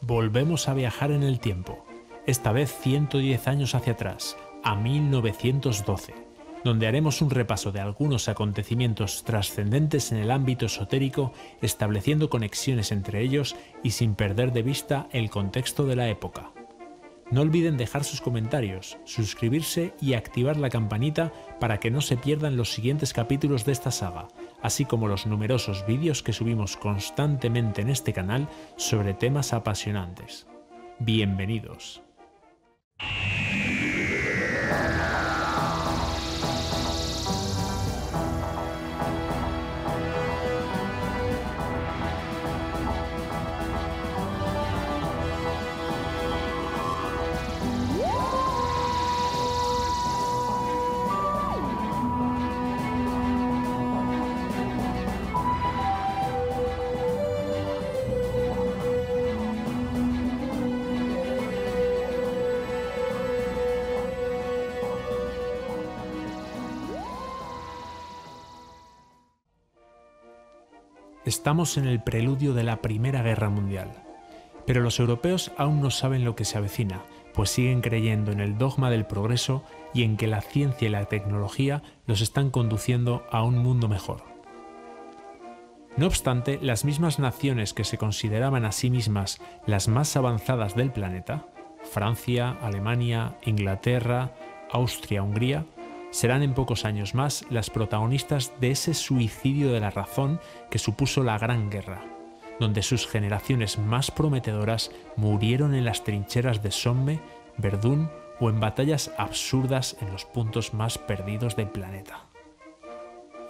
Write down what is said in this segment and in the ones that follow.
Volvemos a viajar en el tiempo, esta vez 110 años hacia atrás, a 1912, donde haremos un repaso de algunos acontecimientos trascendentes en el ámbito esotérico, estableciendo conexiones entre ellos y sin perder de vista el contexto de la época. No olviden dejar sus comentarios, suscribirse y activar la campanita para que no se pierdan los siguientes capítulos de esta saga, así como los numerosos vídeos que subimos constantemente en este canal sobre temas apasionantes. Bienvenidos. Estamos en el preludio de la Primera Guerra Mundial, pero los europeos aún no saben lo que se avecina, pues siguen creyendo en el dogma del progreso y en que la ciencia y la tecnología los están conduciendo a un mundo mejor. No obstante, las mismas naciones que se consideraban a sí mismas las más avanzadas del planeta, Francia, Alemania, Inglaterra, Austria, Hungría, serán en pocos años más las protagonistas de ese suicidio de la razón que supuso la Gran Guerra, donde sus generaciones más prometedoras murieron en las trincheras de Somme, Verdún o en batallas absurdas en los puntos más perdidos del planeta.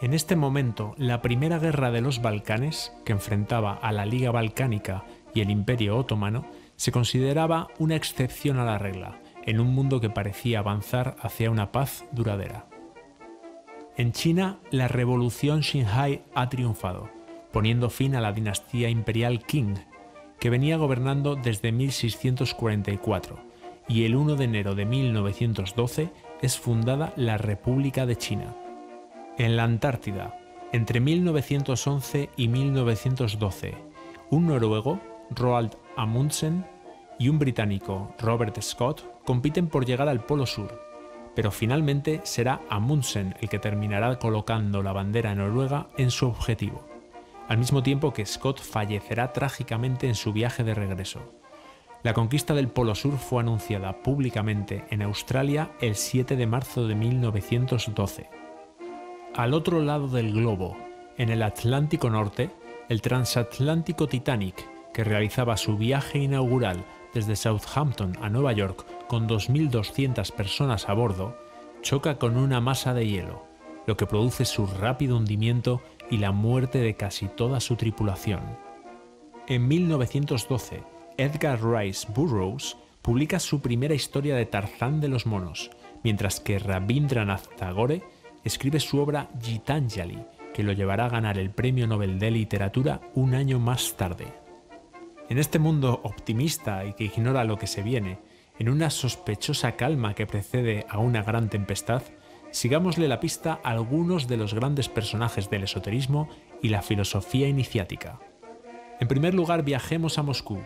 En este momento, la Primera Guerra de los Balcanes, que enfrentaba a la Liga Balcánica y el Imperio Otomano, se consideraba una excepción a la regla, en un mundo que parecía avanzar hacia una paz duradera. En China, la revolución Xinhai ha triunfado, poniendo fin a la dinastía imperial Qing, que venía gobernando desde 1644, y el 1 de enero de 1912 es fundada la República de China. En la Antártida, entre 1911 y 1912, un noruego, Roald Amundsen, y un británico, Robert Scott, compiten por llegar al Polo Sur, pero finalmente será Amundsen el que terminará colocando la bandera noruega en su objetivo, al mismo tiempo que Scott fallecerá trágicamente en su viaje de regreso. La conquista del Polo Sur fue anunciada públicamente en Australia el 7 de marzo de 1912. Al otro lado del globo, en el Atlántico Norte, el transatlántico Titanic, que realizaba su viaje inaugural desde Southampton a Nueva York con 2.200 personas a bordo, choca con una masa de hielo, lo que produce su rápido hundimiento y la muerte de casi toda su tripulación. En 1912, Edgar Rice Burroughs publica su primera historia de Tarzán de los monos, mientras que Rabindranath Tagore escribe su obra Gitanjali, que lo llevará a ganar el Premio Nobel de Literatura un año más tarde. En este mundo optimista y que ignora lo que se viene, en una sospechosa calma que precede a una gran tempestad, sigámosle la pista a algunos de los grandes personajes del esoterismo y la filosofía iniciática. En primer lugar, viajemos a Moscú,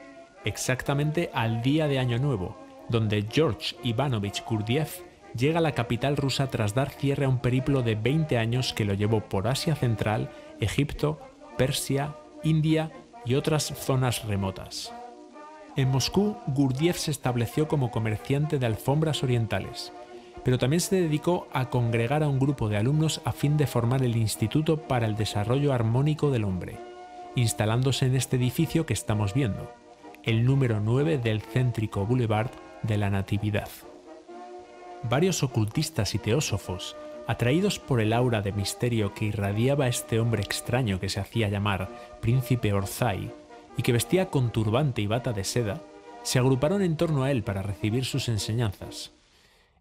exactamente al día de Año Nuevo, donde George Ivanovich Gurdjieff llega a la capital rusa tras dar cierre a un periplo de 20 años que lo llevó por Asia Central, Egipto, Persia, India y otras zonas remotas. En Moscú, Gurdjieff se estableció como comerciante de alfombras orientales, pero también se dedicó a congregar a un grupo de alumnos a fin de formar el Instituto para el Desarrollo Armónico del Hombre, instalándose en este edificio que estamos viendo, el número 9 del céntrico Boulevard de la Natividad. Varios ocultistas y teósofos, atraídos por el aura de misterio que irradiaba este hombre extraño que se hacía llamar Príncipe Orzai y que vestía con turbante y bata de seda, se agruparon en torno a él para recibir sus enseñanzas.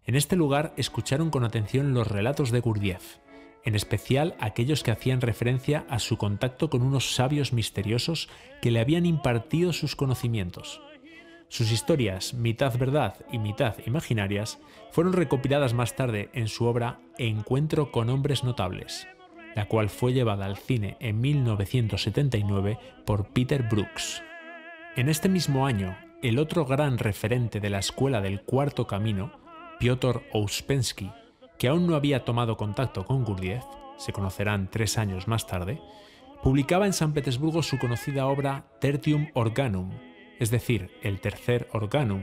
En este lugar escucharon con atención los relatos de Gurdjieff, en especial aquellos que hacían referencia a su contacto con unos sabios misteriosos que le habían impartido sus conocimientos. Sus historias, mitad verdad y mitad imaginarias, fueron recopiladas más tarde en su obra Encuentro con hombres notables, la cual fue llevada al cine en 1979 por Peter Brooks. En este mismo año, el otro gran referente de la escuela del Cuarto Camino, Piotr Ouspensky, que aún no había tomado contacto con Gurdjieff, se conocerán 3 años más tarde, publicaba en San Petersburgo su conocida obra Tertium Organum, es decir, el tercer Organum,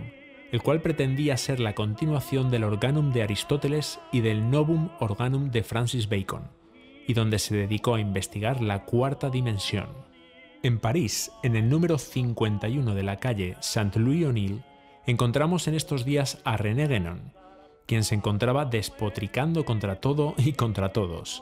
el cual pretendía ser la continuación del Organum de Aristóteles y del Novum Organum de Francis Bacon, y donde se dedicó a investigar la cuarta dimensión. En París, en el número 51 de la calle Saint-Louis-O'Neill, encontramos en estos días a René Guénon, quien se encontraba despotricando contra todo y contra todos.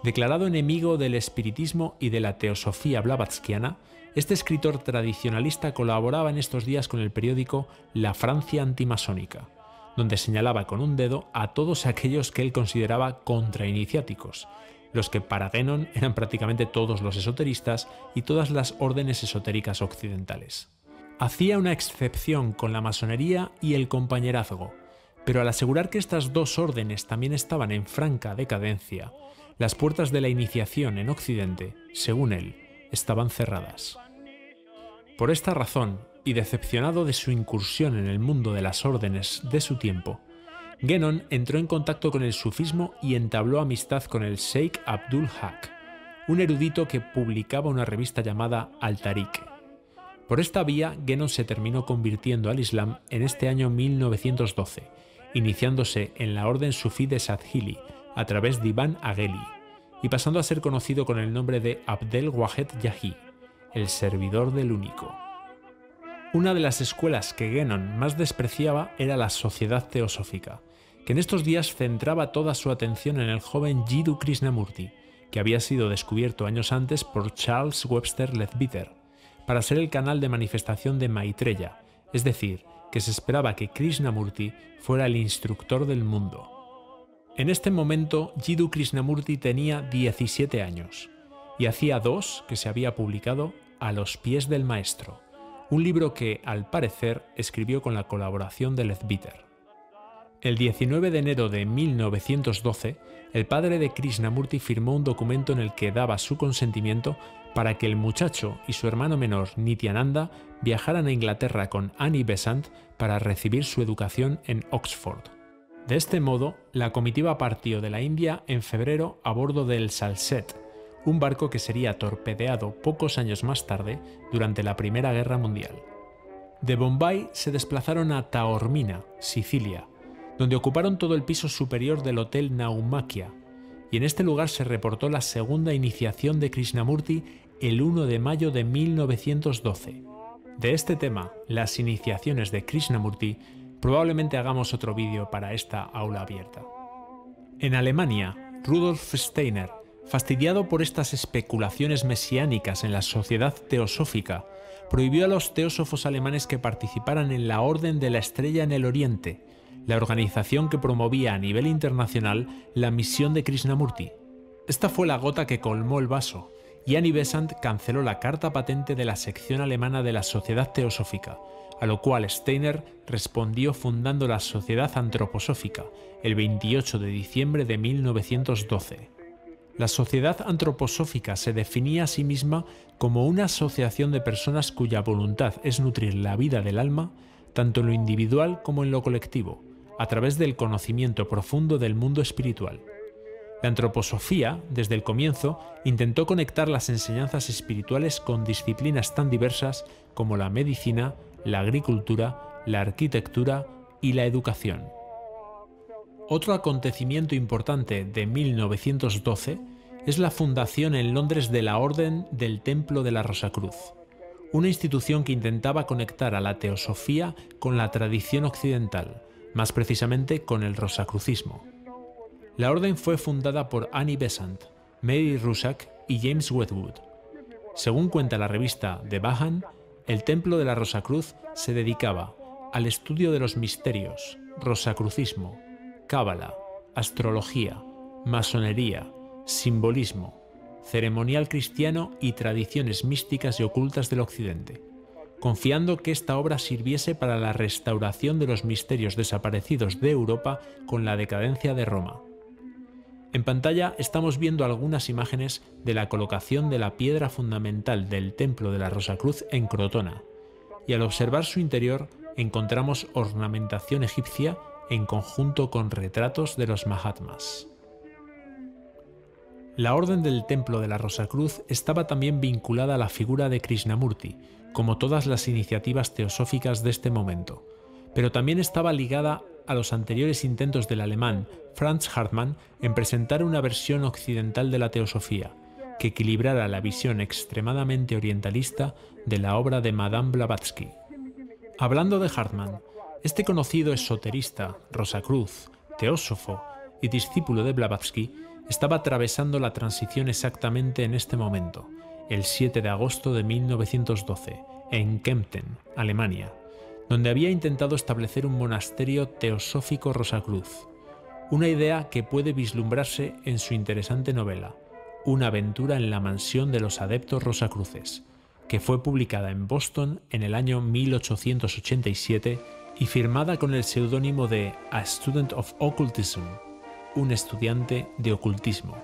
Declarado enemigo del espiritismo y de la teosofía blavatskiana, este escritor tradicionalista colaboraba en estos días con el periódico La Francia Antimasónica, donde señalaba con un dedo a todos aquellos que él consideraba contrainiciáticos, los que para Guénon eran prácticamente todos los esoteristas y todas las órdenes esotéricas occidentales. Hacía una excepción con la masonería y el compañerazgo, pero al asegurar que estas dos órdenes también estaban en franca decadencia, las puertas de la iniciación en Occidente, según él, estaban cerradas. Por esta razón, y decepcionado de su incursión en el mundo de las órdenes de su tiempo, Guénon entró en contacto con el sufismo y entabló amistad con el Sheikh Abdul Haq, un erudito que publicaba una revista llamada Al-Tariq. Por esta vía, Guénon se terminó convirtiendo al Islam en este año 1912, iniciándose en la orden sufí de Sadhili a través de Ibn Agheli, y pasando a ser conocido con el nombre de Abdel Wahed Yahi, el servidor del único. Una de las escuelas que Guénon más despreciaba era la Sociedad Teosófica, que en estos días centraba toda su atención en el joven Jiddu Krishnamurti, que había sido descubierto años antes por Charles Webster Leadbeater, para ser el canal de manifestación de Maitreya, es decir, que se esperaba que Krishnamurti fuera el instructor del mundo. En este momento, Jiddu Krishnamurti tenía 17 años, y hacía 2 que se había publicado A los pies del maestro, un libro que, al parecer, escribió con la colaboración de Leadbeater. El 19 de enero de 1912, el padre de Krishnamurti firmó un documento en el que daba su consentimiento para que el muchacho y su hermano menor Nityananda viajaran a Inglaterra con Annie Besant para recibir su educación en Oxford. De este modo, la comitiva partió de la India en febrero a bordo del Salsette, un barco que sería torpedeado pocos años más tarde durante la Primera Guerra Mundial. De Bombay se desplazaron a Taormina, Sicilia, donde ocuparon todo el piso superior del Hotel Naumaquia, y en este lugar se reportó la segunda iniciación de Krishnamurti el 1 de mayo de 1912. De este tema, las iniciaciones de Krishnamurti, probablemente hagamos otro vídeo para esta aula abierta. En Alemania, Rudolf Steiner, fastidiado por estas especulaciones mesiánicas en la sociedad teosófica, prohibió a los teósofos alemanes que participaran en la Orden de la Estrella en el Oriente, la organización que promovía a nivel internacional la misión de Krishnamurti. Esta fue la gota que colmó el vaso, y Annie Besant canceló la carta patente de la sección alemana de la Sociedad Teosófica, a lo cual Steiner respondió fundando la Sociedad Antroposófica el 28 de diciembre de 1912. La Sociedad Antroposófica se definía a sí misma como una asociación de personas cuya voluntad es nutrir la vida del alma, tanto en lo individual como en lo colectivo, a través del conocimiento profundo del mundo espiritual. La antroposofía, desde el comienzo, intentó conectar las enseñanzas espirituales con disciplinas tan diversas como la medicina, la agricultura, la arquitectura y la educación. Otro acontecimiento importante de 1912 es la fundación en Londres de la Orden del Templo de la Rosacruz, una institución que intentaba conectar a la teosofía con la tradición occidental, más precisamente con el rosacrucismo. La orden fue fundada por Annie Besant, Mary Rusak y James Wedgwood. Según cuenta la revista The Bahan, el Templo de la Rosacruz se dedicaba al estudio de los misterios, rosacrucismo, cábala, astrología, masonería, simbolismo, ceremonial cristiano y tradiciones místicas y ocultas del Occidente, confiando que esta obra sirviese para la restauración de los misterios desaparecidos de Europa con la decadencia de Roma. En pantalla estamos viendo algunas imágenes de la colocación de la piedra fundamental del Templo de la Rosacruz en Crotona, y al observar su interior encontramos ornamentación egipcia en conjunto con retratos de los Mahatmas. La Orden del Templo de la Rosacruz estaba también vinculada a la figura de Krishnamurti, como todas las iniciativas teosóficas de este momento, pero también estaba ligada a los anteriores intentos del alemán Franz Hartmann en presentar una versión occidental de la teosofía, que equilibrara la visión extremadamente orientalista de la obra de Madame Blavatsky. Hablando de Hartmann, este conocido esoterista, Rosacruz, teósofo y discípulo de Blavatsky, estaba atravesando la transición exactamente en este momento, el 7 de agosto de 1912, en Kempten, Alemania, donde había intentado establecer un monasterio teosófico Rosacruz, una idea que puede vislumbrarse en su interesante novela, Una aventura en la mansión de los adeptos rosacruces, que fue publicada en Boston en el año 1887 y firmada con el seudónimo de A Student of Occultism, un estudiante de ocultismo.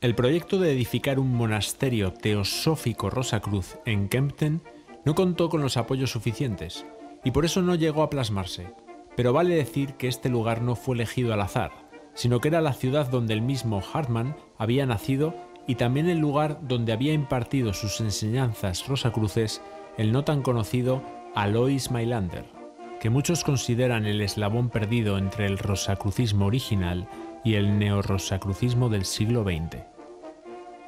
El proyecto de edificar un monasterio teosófico Rosacruz en Kempten no contó con los apoyos suficientes y por eso no llegó a plasmarse, pero vale decir que este lugar no fue elegido al azar, sino que era la ciudad donde el mismo Hartmann había nacido y también el lugar donde había impartido sus enseñanzas rosacruces el no tan conocido Alois Mailander, que muchos consideran el eslabón perdido entre el rosacrucismo original y el neorrosacrucismo del siglo XX.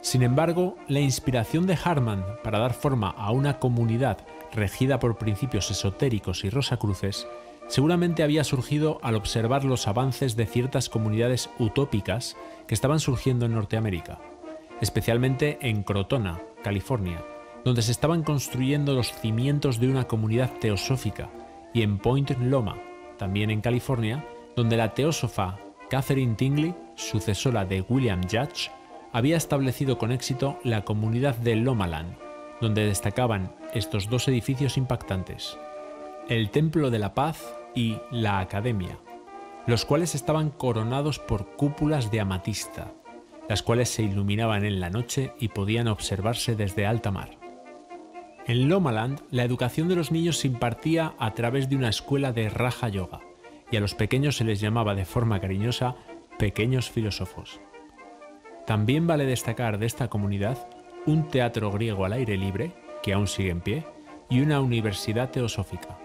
Sin embargo, la inspiración de Hartmann para dar forma a una comunidad regida por principios esotéricos y rosacruces seguramente había surgido al observar los avances de ciertas comunidades utópicas que estaban surgiendo en Norteamérica, especialmente en Crotona, California, donde se estaban construyendo los cimientos de una comunidad teosófica, y en Point Loma, también en California, donde la teósofa Catherine Tingley, sucesora de William Judge, había establecido con éxito la comunidad de Lomaland, donde destacaban estos dos edificios impactantes, el Templo de la Paz y la Academia, los cuales estaban coronados por cúpulas de amatista, las cuales se iluminaban en la noche y podían observarse desde alta mar. En Lomaland, la educación de los niños se impartía a través de una escuela de Raja Yoga, y a los pequeños se les llamaba de forma cariñosa pequeños filósofos. También vale destacar de esta comunidad un teatro griego al aire libre, que aún sigue en pie, y una universidad teosófica.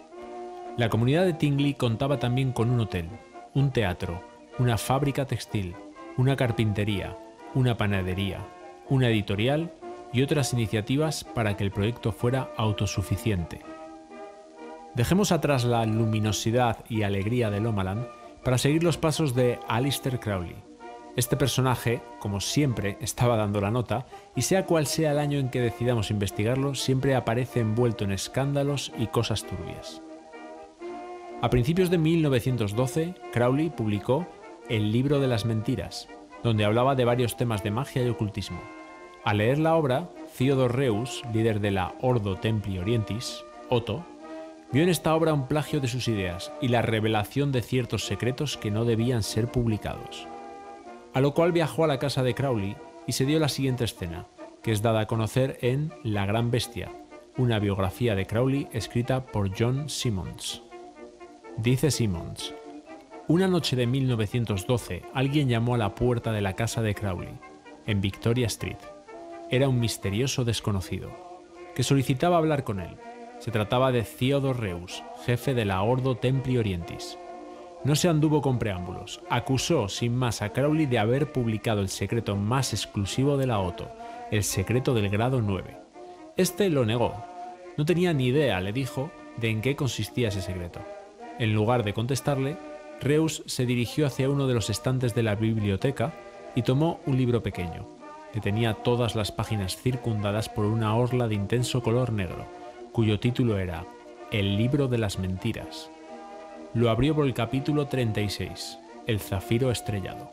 La comunidad de Tingley contaba también con un hotel, un teatro, una fábrica textil, una carpintería, una panadería, una editorial y otras iniciativas para que el proyecto fuera autosuficiente. Dejemos atrás la luminosidad y alegría de Lomaland para seguir los pasos de Aleister Crowley. Este personaje, como siempre, estaba dando la nota y sea cual sea el año en que decidamos investigarlo, siempre aparece envuelto en escándalos y cosas turbias. A principios de 1912, Crowley publicó El libro de las mentiras, donde hablaba de varios temas de magia y ocultismo. Al leer la obra, Theodor Reuss, líder de la Ordo Templi Orientis, Otto, vio en esta obra un plagio de sus ideas y la revelación de ciertos secretos que no debían ser publicados. A lo cual viajó a la casa de Crowley y se dio la siguiente escena, que es dada a conocer en La Gran Bestia, una biografía de Crowley escrita por John Simmons. Dice Simmons: una noche de 1912 alguien llamó a la puerta de la casa de Crowley, en Victoria Street. Era un misterioso desconocido, que solicitaba hablar con él. Se trataba de Theodor Reuss, jefe de la Ordo Templi Orientis. No se anduvo con preámbulos, acusó sin más a Crowley de haber publicado el secreto más exclusivo de la Otto, el secreto del grado 9. Este lo negó. No tenía ni idea, le dijo, de en qué consistía ese secreto. En lugar de contestarle, Reuss se dirigió hacia uno de los estantes de la biblioteca y tomó un libro pequeño, que tenía todas las páginas circundadas por una orla de intenso color negro, cuyo título era El libro de las mentiras. Lo abrió por el capítulo 36, El zafiro estrellado.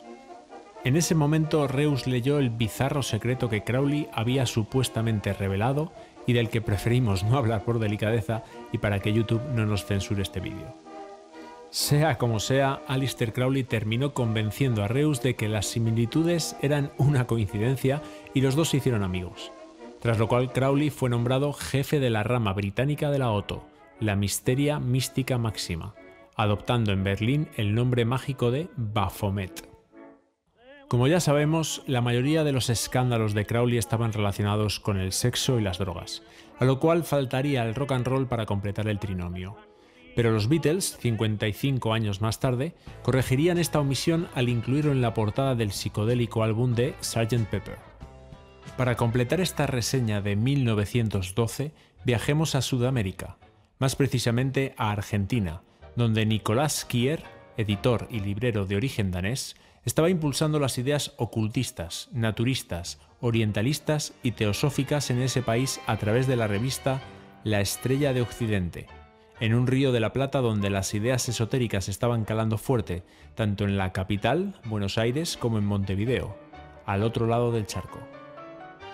En ese momento Reuss leyó el bizarro secreto que Crowley había supuestamente revelado y del que preferimos no hablar por delicadeza y para que YouTube no nos censure este vídeo. Sea como sea, Aleister Crowley terminó convenciendo a Reuss de que las similitudes eran una coincidencia y los dos se hicieron amigos. tras lo cual Crowley fue nombrado jefe de la rama británica de la Otto, la Mysteria Mystica Maxima, adoptando en Berlín el nombre mágico de Baphomet. Como ya sabemos, la mayoría de los escándalos de Crowley estaban relacionados con el sexo y las drogas, a lo cual faltaría el rock and roll para completar el trinomio. Pero los Beatles, 55 años más tarde, corregirían esta omisión al incluirlo en la portada del psicodélico álbum de Sgt. Pepper. Para completar esta reseña de 1912, viajemos a Sudamérica, más precisamente a Argentina, donde Nicolás Kier, editor y librero de origen danés, estaba impulsando las ideas ocultistas, naturistas, orientalistas y teosóficas en ese país a través de la revista La Estrella de Occidente, en un río de la Plata donde las ideas esotéricas estaban calando fuerte, tanto en la capital, Buenos Aires, como en Montevideo, al otro lado del charco.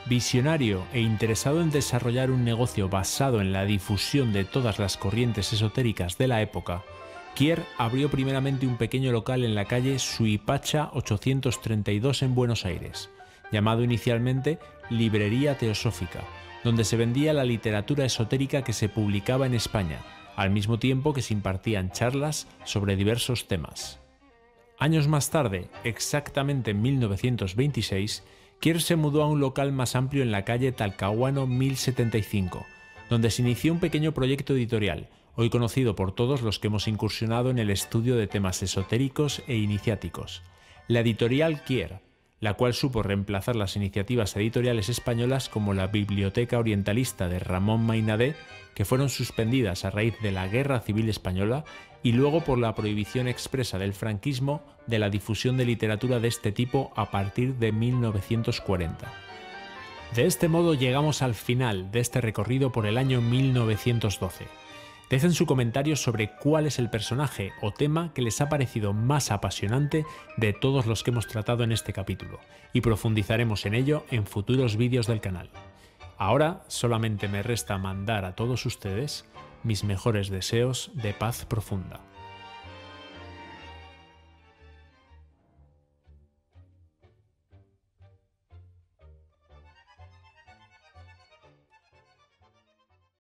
Visionario e interesado en desarrollar un negocio basado en la difusión de todas las corrientes esotéricas de la época, Kier abrió primeramente un pequeño local en la calle Suipacha 832 en Buenos Aires, llamado inicialmente Librería Teosófica, donde se vendía la literatura esotérica que se publicaba en España, al mismo tiempo que se impartían charlas sobre diversos temas. Años más tarde, exactamente en 1926, Kier se mudó a un local más amplio en la calle Talcahuano 1075, donde se inició un pequeño proyecto editorial, hoy conocido por todos los que hemos incursionado en el estudio de temas esotéricos e iniciáticos, la editorial Kier, la cual supo reemplazar las iniciativas editoriales españolas como la Biblioteca Orientalista de Ramón Mainadé, que fueron suspendidas a raíz de la Guerra Civil Española y luego por la prohibición expresa del franquismo de la difusión de literatura de este tipo a partir de 1940. De este modo llegamos al final de este recorrido por el año 1912. Dejen su comentario sobre cuál es el personaje o tema que les ha parecido más apasionante de todos los que hemos tratado en este capítulo, y profundizaremos en ello en futuros vídeos del canal. Ahora solamente me resta mandar a todos ustedes mis mejores deseos de paz profunda.